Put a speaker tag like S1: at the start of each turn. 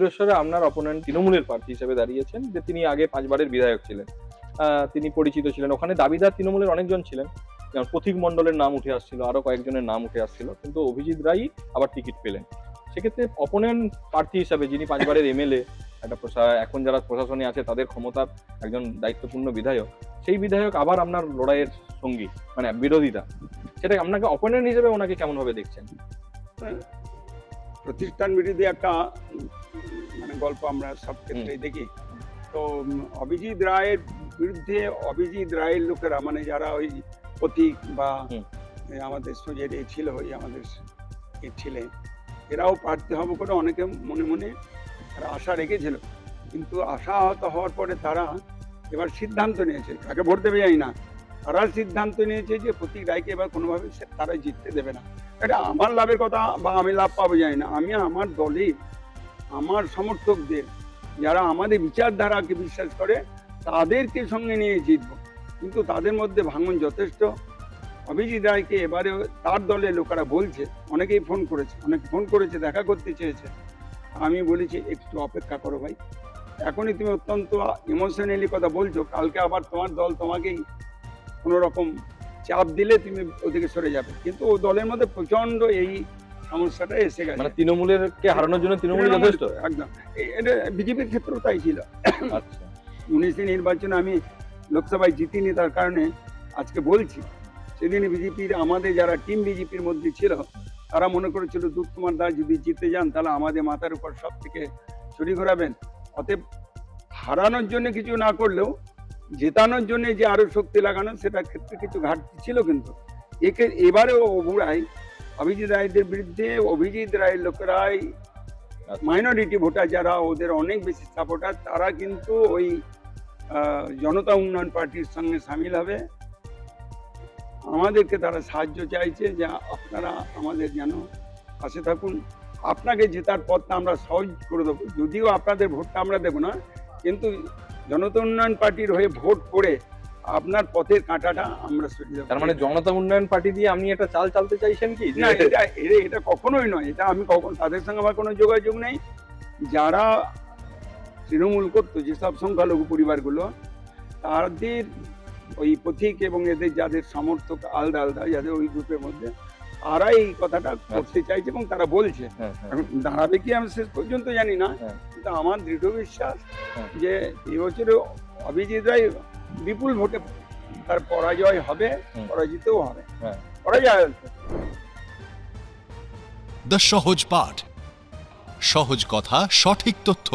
S1: ময়ূরেশ্বরে আপনার অপোনেন্ট তৃণমূলের প্রার্থী হিসেবে দাঁড়িয়েছেন, যে তিনি আগে 5 বারের বিধায়ক ছিলেন। তিনি পরিচিত ছিলেন। ওখানে দাবিদার তৃণমূলের অনেকজন ছিলেন। যেমন পথিক মণ্ডলের নাম উঠে আসছিল, আরো কয়েকজনের নাম উঠে আসছিল, কিন্তু অভিজিৎ রায় আবার টিকিট পেলেন। সেক্ষেত্রে অপোনেন্ট প্রার্থী হিসাবে যিনি 5 বারের এমএলএ, এখন যারা প্রশাসনে আছে তাদের ক্ষমতার একজন দায়িত্বপূর্ণ বিধায়ক, সেই বিধায়ক আবার আপনার লড়াইয়ের সঙ্গী, মানে বিরোধিতা, সেটা আপনাকে অপোনেন্ট হিসেবে ওনাকে কেমন ভাবে দেখছেন?
S2: প্রতিষ্ঠান বিরোধী একটা মানে গল্প আমরা সব ক্ষেত্রেই দেখি। তো অভিজিৎ রায়ের বিরুদ্ধে অভিজিৎ রায়ের লোকেরা, মানে যারা ওই প্রতীক বা আমাদের সোজের ছিল, ওই আমাদের ছিলেন, এরাও প্রার্থী হবে করে অনেকে মনে মনে তারা আশা রেখেছিল। কিন্তু আশাহত হওয়ার পরে তারা এবার সিদ্ধান্ত নিয়েছে, তাকে ভোট দেবে যাই না, তারা সিদ্ধান্ত নিয়েছে যে প্রতীক রায়কে এবার কোনোভাবে তারা জিততে দেবে না। এটা আমার লাভের কথা বা আমি লাভ পাবো যাই না, আমি আমার দলে আমার সমর্থকদের, যারা আমাদের বিচারধারাকে বিশ্বাস করে, তাদেরকে সঙ্গে নিয়ে জিতবো। কিন্তু তাদের মধ্যে ভাঙন যথেষ্ট। অভিজিৎ রায়কে এবারে তার দলের লোকেরা বলছে, অনেকেই ফোন করেছে, দেখা করতে চেয়েছে। আমি বলেছি একটু অপেক্ষা করো ভাই, এখনই তুমি অত্যন্ত ইমোশনালি কথা বলছো, কালকে আবার তোমার দল তোমাকেই কোনো রকম চাপ দিলে তুমি ওদিকে সরে যাবে। কিন্তু ও দলের মধ্যে প্রচন্ড এই সমস্যাটা এসে গেছে।
S1: মানে তৃণমূলেরকে হারানোর জন্য তৃণমূল যথেষ্ট।
S2: একদম, এটা বিজেপির ক্ষেত্রেও তাই ছিল।
S1: আচ্ছা,
S2: 19 নির্বাচনে আমি লোকসভায় জিতিনি, তার কারণে আজকে বলছি, সেদিন বিজেপির আমাদের যারা টিম বিজেপির মধ্যে ছিল, তারা মনে করেছিল দুধ কুমার দাস যদি জিতে যান তাহলে আমাদের মাথার উপর সব থেকে ছুরি ঘোরাবেন। অতএব হারানোর জন্য কিছু না করলেও জেতানোর জন্য যে আরো শক্তি লাগানো, সেটা ক্ষেত্রে কিছু ঘাটতি ছিল। কিন্তু এবারেও অভিজিৎ রায়দের বিরুদ্ধে অভিজিৎ রায়ের লোকেরাই, মাইনরিটি ভোটার যারা, ওদের অনেক বেশি সাপোর্টার, তারা কিন্তু ওই জনতা উন্নয়ন পার্টির সঙ্গে সামিল হবে। আমাদেরকে তারা সাহায্য চাইছে যে আপনারা আমাদের যেন পাশে থাকুন, আপনাকে জেতার পথটা আমরা সহজ করে দেবো। যদিও আপনাদের ভোটটা আমরা দেবো না, কিন্তু জনতা উন্নয়ন পার্টির হয়ে ভোট করে আপনার পথের কাঁটাটা আমরা সরিয়ে দেবো।
S1: তার মানে জনতা উন্নয়ন পার্টি দিয়ে আপনি একটা চাল চালতে চাইছেন কি?
S2: না, এটা কখনোই নয়। এটা আমি তাদের সঙ্গে আমার কোনো যোগাযোগ নেই। যারা তৃণমূল করতো, যেসব সংখ্যালঘু পরিবারগুলো, তাদের ওই পথিক এবং এদের যাদের সমর্থক আলাদা আলাদা, যাদের ওই গ্রুপের মধ্যে, তারা এই কথাটা করতে চাইছে এবং তারা বলছে। এখন দাঁড়াবে কি আমি শেষ পর্যন্ত জানি না, কিন্তু আমার দৃঢ় বিশ্বাস যে এবছরে অভিজিৎ রায় বিপুল ভোটে তার পরাজয় হবে, পরাজিতও হবে। পরাজয়
S3: দ্য সহজ পাঠ, সহজ কথা, সঠিক তথ্য।